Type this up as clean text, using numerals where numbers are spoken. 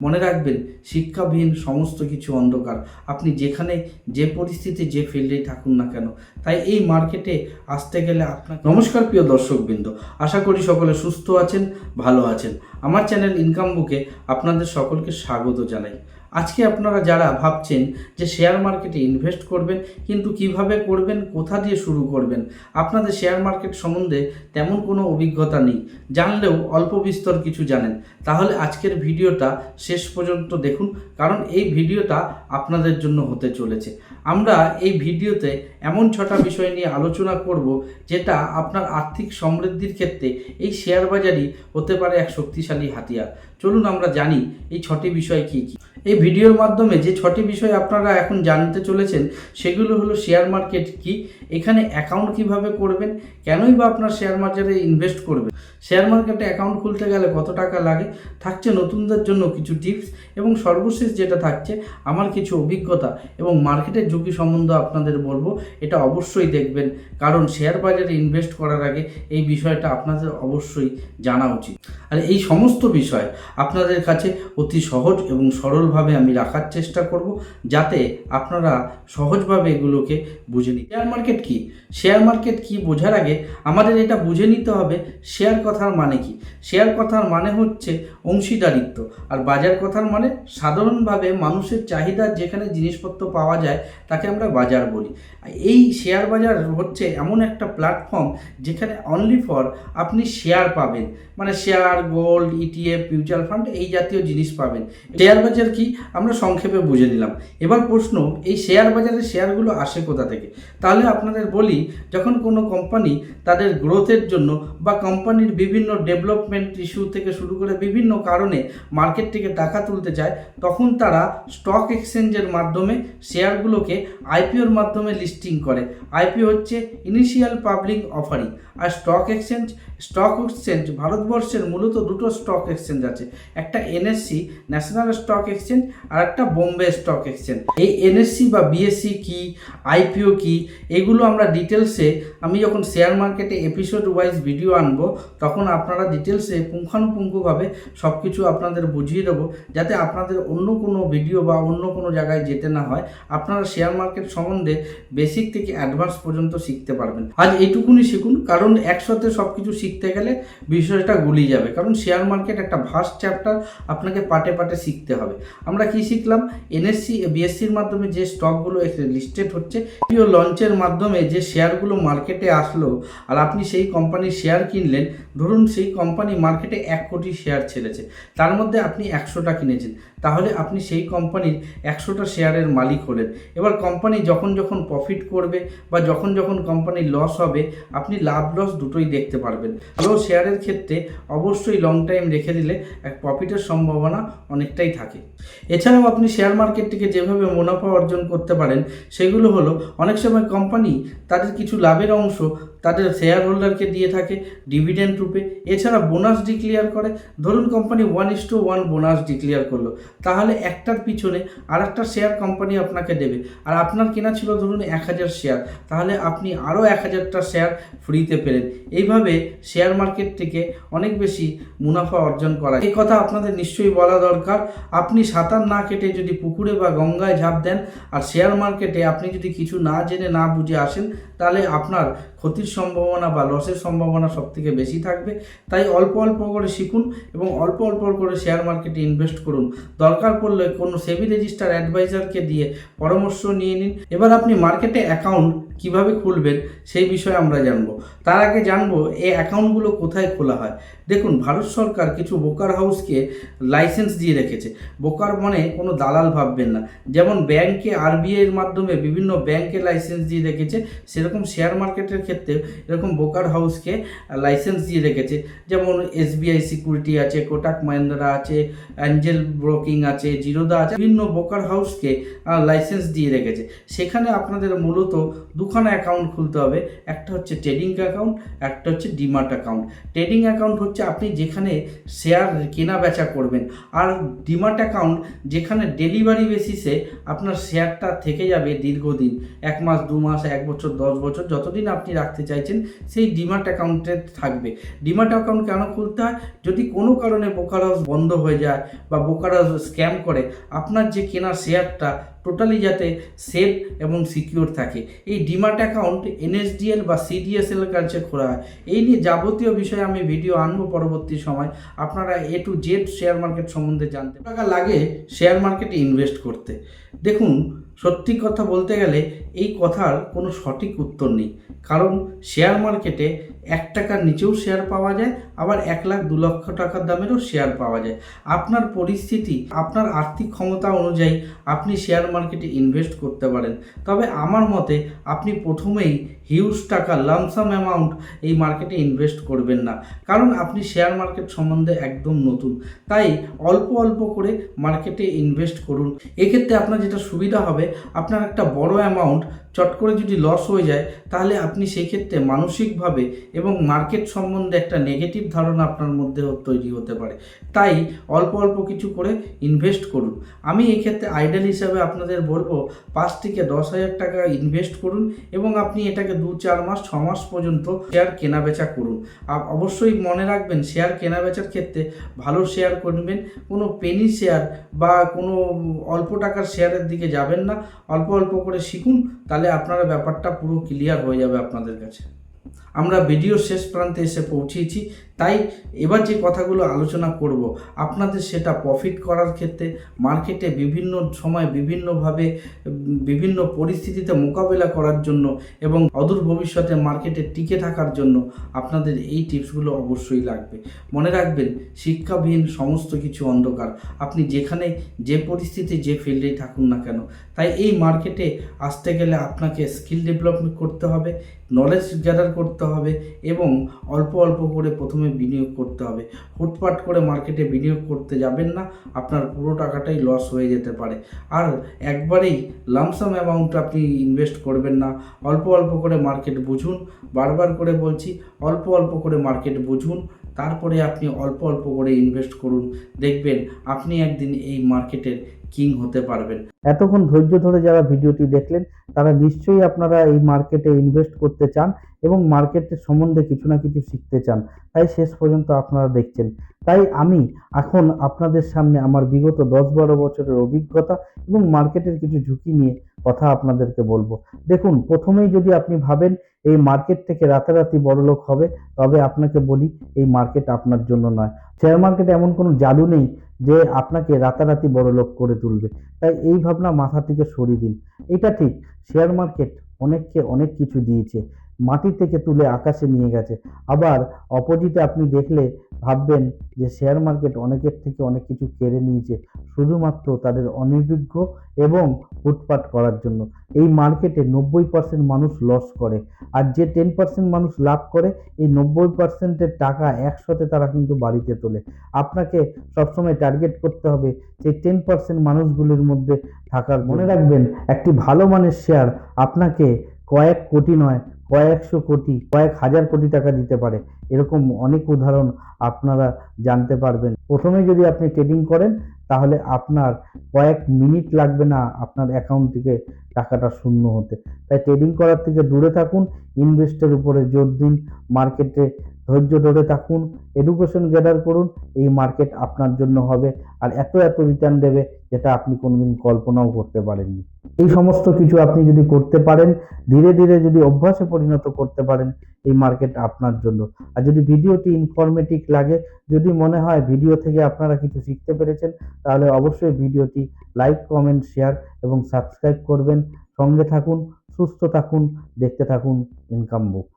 মনে রাখবেন, শিক্ষাবিহীন সমস্ত কিছু অন্ধকার। আপনি যেখানে যে পরিস্থিতি যে ফিল্ডেই থাকুন না কেন, তাই এই মার্কেটে আসতে গেলে আপনার নমস্কার প্রিয় দর্শকবৃন্দ, আশা করি সকলে সুস্থ আছেন, ভালো আছেন। আমার চ্যানেল ইনকাম বুকে আপনাদের সকলকে স্বাগত জানাই। আজকে আপনারা যারা ভাবছেন যে শেয়ার মার্কেটে ইনভেস্ট করবেন, কিন্তু কিভাবে করবেন, কোথা দিয়ে শুরু করবেন, আপনাদের শেয়ার মার্কেট সম্বন্ধে তেমন কোনো অভিজ্ঞতা নেই, জানলেও অল্প বিস্তর কিছু জানেন, তাহলে আজকের ভিডিওটা শেষ পর্যন্ত দেখুন, কারণ এই ভিডিওটা আপনাদের জন্য হতে চলেছে। আমরা এই ভিডিওতে এমন 6টা বিষয় নিয়ে আলোচনা করব, যেটা আপনার আর্থিক সমৃদ্ধির ক্ষেত্রে এই শেয়ার বাজারই হতে পারে এক শক্তিশালী হাতিয়ার। চলুন আমরা জানি এই 6টি বিষয় কী কী। এই ভিডিওর মাধ্যমে যে 6টি বিষয় আপনারা এখন জানতে চলেছেন, সেগুলো হলো শেয়ার মার্কেট কি, এখানে অ্যাকাউন্ট কিভাবে করবেন, কেনই বা আপনার শেয়ার মার্কেটে ইনভেস্ট করবেন, শেয়ার মার্কেটে অ্যাকাউন্ট খুলতে গেলে কত টাকা লাগে, থাকছে নতুনদের জন্য কিছু টিপস, এবং সর্বশেষ যেটা থাকছে আমার কিছু অভিজ্ঞতা এবং মার্কেটের ঝুঁকি সম্বন্ধে আপনাদের বলবো। এটা অবশ্যই দেখবেন, কারণ শেয়ার বাজারে ইনভেস্ট করার আগে এই বিষয়টা আপনাদের অবশ্যই জানা উচিত। আর এই সমস্ত বিষয় আপনাদের কাছে অতি সহজ এবং সরলভাবে আমি রাখার চেষ্টা করব, যাতে আপনারা সহজভাবে এগুলোকে বুঝে নিন। শেয়ার মার্কেট কি, শেয়ার মার্কেট কি বোঝার আগে আমাদের এটা বুঝে নিতে হবে শেয়ার কথার মানে কি। শেয়ার কথার মানে হচ্ছে অংশীদারিত্ব, আর বাজার কথার মানে সাধারণভাবে মানুষের চাহিদার যেখানে জিনিসপত্র পাওয়া যায় তাকে আমরা বাজার বলি। এই শেয়ার বাজার হচ্ছে এমন একটা প্ল্যাটফর্ম যেখানে অনলি ফর আপনি শেয়ার পাবেন, মানে share, gold, ETF, mutual fund এই জাতীয় জিনিস পাবেন। শেয়ার বাজার কি আমরা সংক্ষেপে বুঝে নিলাম। এবার প্রশ্ন, এই শেয়ার বাজারে শেয়ারগুলো আসে কোথা থেকে? তাহলে আপনাদের বলি, যখন কোনো কোম্পানি তাদের গ্রোথের জন্য বা কোম্পানির বিভিন্ন ডেভেলপমেন্ট ইস্যু থেকে শুরু করে বিভিন্ন কারণে মার্কেট থেকে টাকা তুলতে চায়, তখন তারা স্টক এক্সচেঞ্জের মাধ্যমে শেয়ারগুলোকে আইপিওর মাধ্যমে লিস্টিং করে। আইপিও হচ্ছে ইনিশিয়াল পাবলিক অফারিং। আর স্টক এক্সচেঞ্জ ভারতবর্ষের মূলত দুটো স্টক এক্সচেঞ্জ আছে, একটা এনএসসি ন্যাশনাল স্টক এক্সচেঞ্জ আর একটা বোম্বে স্টক এক্সচেঞ্জ। এই এনএসসি বা বিএসসি কি, আইপিও কি, এগুলো আমরা ডিটেলসে আমি যখন শেয়ার মার্কেটে এপিসোড ওয়াইজ ভিডিও আনবো, তখন আপনারা ডিটেলসে পুঙ্খানুপুঙ্খভাবে সব কিছু আপনাদের বুঝিয়ে দেবো, যাতে আপনাদের অন্য কোনো ভিডিও বা অন্য কোনো জায়গায় যেতে না হয়। আপনারা শেয়ার মার্কেট সম্বন্ধে বেসিক থেকে অ্যাডভান্স পর্যন্ত শিখতে পারবেন। আজ এইটুকুনি শিখুন, কারণ একসাথে সব কিছু শিখতে গেলে বিষয়টা গুলিয়ে যাবে, কারণ শেয়ার মার্কেট একটা ভাস্ট চ্যাপ্টার, আপনাকে পাটে পাটে শিখতে হবে। আমরা কি শিখলাম? এনএসসি বিএসসির মাধ্যমে যে স্টকগুলো লিস্টেড হচ্ছে, আইপিও লঞ্চের মাধ্যমে যে শেয়ারগুলো মার্কেটে আসলো, আর আপনি সেই কোম্পানির শেয়ার কিনলেন। ধরুন সেই কোম্পানি মার্কেটে 1 কোটি শেয়ার ছেড়েছে, তার মধ্যে আপনি 100টা কিনেছেন, তাহলে আপনি সেই কোম্পানির 100টা শেয়ারের মালিক হলেন। এবার কোম্পানি যখন যখন প্রফিট করবে বা যখন যখন কোম্পানির লস হবে, আপনি লাভ লস দুটোই দেখতে পারবেন। ভালো শেয়ারের ক্ষেত্রে অবশ্যই লং টাইম রেখে দিলে এক প্রফিটের সম্ভাবনা অনেকটাই থাকে। এছাড়াও আপনি শেয়ার মার্কেট থেকে যেভাবে মুনাফা অর্জন করতে পারেন, সেগুলো হলো অনেক সময় কোম্পানি তাদের কিছু লাভের অংশ তাদের শেয়ার হোল্ডারকে দিয়ে থাকে ডিভিডেন্ড রূপে। এছাড়া বোনাস ডিক্লেয়ার করে। ধরুন কোম্পানি 1:1 বোনাস ডিক্লেয়ার করলো, তাহলে একটার পিছনে আর একটা শেয়ার কোম্পানি আপনাকে দেবে। আর আপনার কেনা ছিল ধরুন 1000 শেয়ার, তাহলে আপনি আরও 1000টা শেয়ার ফ্রিতে পেলেন। এইভাবে শেয়ার মার্কেট থেকে অনেক বেশি মুনাফা অর্জন করা। এই কথা আপনাদের নিশ্চয়ই বলা দরকার। আপনি সাঁতার না কেটে যদি পুকুরে বা গঙ্গায় ঝাঁপ দেন, আর শেয়ার মার্কেটে আপনি যদি কিছু না জেনে না বুঝে আসেন, তাহলে আপনার ক্ষতির সম্ভাবনা বা লসের সম্ভাবনা সবথেকে বেশি থাকবে। তাই অল্প অল্প করে শিখুন এবং অল্প অল্প করে শেয়ার মার্কেটে ইনভেস্ট করুন। দরকার পড়লে কোনো সেবি রেজিস্টার অ্যাডভাইজারকে দিয়ে পরামর্শ নিয়ে নিন। এবার আপনি মার্কেটে অ্যাকাউন্ট কিভাবে খুলবেন সেই বিষয়ে আমরা জানবো। তার আগে জানবো এই অ্যাকাউন্টগুলো কোথায় খোলা হয়। দেখুন, ভারত সরকার কিছু ব্রোকার হাউসকে লাইসেন্স দিয়ে রেখেছে। ব্রোকার মানে কোনো দালাল ভাববেন না। যেমন ব্যাংকে আরবিআইয়ের মাধ্যমে বিভিন্ন ব্যাংকে লাইসেন্স দিয়ে রেখেছে, সেরকম শেয়ার মার্কেটের ক্ষেত্রে এরকম ব্রোকার হাউসকে লাইসেন্স দিয়ে রেখেছে। যেমন এসবিআই সিকিউরিটি আছে, কোটাক মাহিন্দ্রা আছে, অ্যাঞ্জেল ব্রোকিং আছে, জিরোদা আছে, বিভিন্ন ব্রোকার হাউসকে লাইসেন্স দিয়ে রেখেছে। সেখানে আপনাদের মূলত 2 দুখানা অ্যাকাউন্ট খুলতে হবে। একটা হচ্ছে ট্রেডিং অ্যাকাউন্ট, একটা হচ্ছে ডিমার্ট অ্যাকাউন্ট। ট্রেডিং অ্যাকাউন্ট হচ্ছে আপনি যেখানে শেয়ার কেনা বেচা করবেন, আর ডিমার্ট অ্যাকাউন্ট যেখানে ডেলিভারি বেসিসে আপনার শেয়ারটা থেকে যাবে দীর্ঘদিন, 1 মাস 2 মাস 1 বছর 10 বছর যতদিন আপনি রাখতে চাইছেন সেই ডিমার্ট অ্যাকাউন্টে থাকবে। ডিমার্ট অ্যাকাউন্ট কেন খুলতে হয়? যদি কোনো কারণে ব্রোকার হাউস বন্ধ হয়ে যায় বা ব্রোকার হাউস স্ক্যাম করে, আপনার যে কেনা শেয়ারটা টোটালি যাতে সেফ এবং সিকিউর থাকে। এই ডিমার্ট অ্যাকাউন্ট এনএসডিএল বা সিডিএসএল এর কাছে খোলা হয়। এই নিয়ে যাবতীয় বিষয়ে আমি ভিডিও আনবো পরবর্তী সময়। আপনারা A to Z share market সম্বন্ধে জানতে টাকা লাগে শেয়ার মার্কেটে ইনভেস্ট করতে। দেখুন, সত্যি কথা বলতে গেলে এই কথার কোনো সঠিক উত্তর নেই, কারণ শেয়ার মার্কেটে 1 টাকার নিচেও শেয়ার পাওয়া যায়, আবার 1 লাখ 2 লক্ষ টাকার দামেরও শেয়ার পাওয়া যায়। আপনার পরিস্থিতি, আপনার আর্থিক ক্ষমতা অনুযায়ী আপনি শেয়ার মার্কেটে ইনভেস্ট করতে পারেন। তবে আমার মতে আপনি প্রথমেই হিউজ টাকা লামসাম অ্যামাউন্ট এই মার্কেটে ইনভেস্ট করবেন না, কারণ আপনি শেয়ার মার্কেট সম্বন্ধে একদম নতুন। তাই অল্প অল্প করে মার্কেটে ইনভেস্ট করুন। এক্ষেত্রে আপনার যেটা সুবিধা হবে, আপনার একটা বড় অ্যামাউন্ট চট করে যদি লস হয়ে যায়, তাহলে আপনি সেই ক্ষেত্রে মানসিকভাবে এবং মার্কেট সম্বন্ধে একটা নেগেটিভ ধারণা আপনার মধ্যে তৈরি হতে পারে। তাই অল্প অল্প কিছু করে ইনভেস্ট করুন। আমি এই ক্ষেত্রে আইডিয়াল হিসাবে আপনাদের বলবো 5 থেকে 10,000 টাকা ইনভেস্ট করুন এবং আপনি এটাকে 2-4 মাস 6 মাস পর্যন্ত শেয়ার কেনাবেচা করুন। আর অবশ্যই মনে রাখবেন, শেয়ার কেনাবেচার ক্ষেত্রে ভালো শেয়ার করবেন, কোনো পেনি শেয়ার বা কোনো অল্প টাকার শেয়ারের দিকে যাবেন না। অল্প অল্প করে শিখুন, তাহলে আপনারা ব্যাপারটা পুরো ক্লিয়ার হয়ে যাবে আপনাদের কাছে। আমরা ভিডিওর শেষ প্রান্তে এসে পৌঁছেছি, তাই এবার যে কথাগুলো আলোচনা করব আপনাদের সেটা প্রফিট করার ক্ষেত্রে মার্কেটে বিভিন্ন সময় বিভিন্নভাবে বিভিন্ন পরিস্থিতিতে মোকাবেলা করার জন্য এবং অদূর ভবিষ্যতে মার্কেটে টিকে থাকার জন্য আপনাদের এই টিপসগুলো অবশ্যই লাগবে। মনে রাখবেন, শিক্ষাবিহীন সমস্ত কিছু অন্ধকার। আপনি যেখানে যে পরিস্থিতি যে ফিল্ডেই থাকুন না কেন, তাই এই মার্কেটে আসতে গেলে আপনাকে স্কিল ডেভেলপমেন্ট করতে হবে, নলেজ গ্যাদার করতে হবে এবং অল্প অল্প করে প্রথমে বিনিয়োগ করতে হবে। হুটপাট করে মার্কেটে বিনিয়োগ করতে যাবেন না, আপনার পুরো টাকাটাই লস হয়ে যেতে পারে। আর একবারেই লামসাম অ্যামাউন্ট আপনি ইনভেস্ট করবেন না, অল্প অল্প করে মার্কেট বুঝুন। বারবার করে বলছি, অল্প অল্প করে মার্কেট বুঝুন, তারপরে আপনি অল্প অল্প করে ইনভেস্ট করুন। দেখবেন আপনি একদিন এই মার্কেটের কিং হতে পারবেন। এতক্ষণ ধৈর্য ধরে যারা ভিডিওটি দেখলেন, তারা নিশ্চয়ই আপনারা এই মার্কেটে ইনভেস্ট করতে চান এবং মার্কেটের সম্বন্ধে কিছু না কিছু শিখতে চান, তাই শেষ পর্যন্ত আপনারা দেখছেন। তাই আমি এখন আপনাদের সামনে আমার বিগত 10-12 বছরের অভিজ্ঞতা এবং মার্কেটের কিছু ঝুঁকি নিয়ে কথা আপনাদেরকে বলবো। দেখুন, প্রথমেই যদি আপনি ভাবেন এই মার্কেট থেকে রাতারাতি বড়লোক হবে, তবে আপনাকে বলি এই মার্কেট আপনার জন্য নয়। শেয়ার মার্কেটে এমন কোনো জাদু নেই যে আপনাকে রাতারাতি বড়লোক করে তুলবে, তাই এই ভাবনা মাথা থেকে সরিয়ে দিন। এটা ঠিক, শেয়ার মার্কেট অনেককে অনেক কিছু দিয়েছে, মাটি থেকে তুলে আকাশে নিয়ে গেছে। আবার অপোজিটে আপনি দেখলে ভাববেন যে শেয়ার মার্কেট অনেকের থেকে অনেক কিছু কেড়ে নিয়েছে শুধুমাত্র তাদের অনভিজ্ঞ এবং লুটপাট করার জন্য। এই মার্কেটে 90% মানুষ লস করে, আর যে 10% মানুষ লাভ করে, এই 90%-এর টাকা একসাথে তারা কিন্তু বাড়িতে তোলে। আপনাকে সবসময় টার্গেট করতে হবে যে 10% মানুষগুলির মধ্যে থাকার। মনে রাখবেন, একটি ভালো মানের শেয়ার আপনাকে কয়েক কোটি নয়, কয়েকশো কোটি, কয়েক হাজার কোটি টাকা দিতে পারে। এরকম অনেক উদাহরণ আপনারা জানতে পারবেন। প্রথমে যদি আপনি ট্রেডিং করেন, তাহলে আপনার কয়েক মিনিট লাগবে না আপনার অ্যাকাউন্ট থেকে টাকাটা শূন্য হতে। তাই ট্রেডিং করার থেকে দূরে থাকুন, ইনভেস্টের উপরে জোর দিন, মার্কেটে ধৈর্য ধরে থাকুন, এডুকেশন গ্যাদার করুন। এই মার্কেট আপনার জন্য হবে, আর এত এত রিটার্ন দেবে যেটা আপনি কোনোদিন কল্পনাও করতে পারেননি। এই সমস্ত কিছু আপনি যদি করতে পারেন, ধীরে ধীরে যদি অভ্যাসে পরিণত করতে পারেন, এই মার্কেট আপনার জন্য। আর যদি ভিডিওটি ইনফরমেটিভ লাগে, যদি মনে হয় ভিডিও থেকে আপনারা কিছু শিখতে পেরেছেন, তাহলে অবশ্যই ভিডিওটি লাইক, কমেন্ট, শেয়ার এবং সাবস্ক্রাইব করবেন। সঙ্গে থাকুন, সুস্থ থাকুন, দেখতে থাকুন ইনকাম বুক।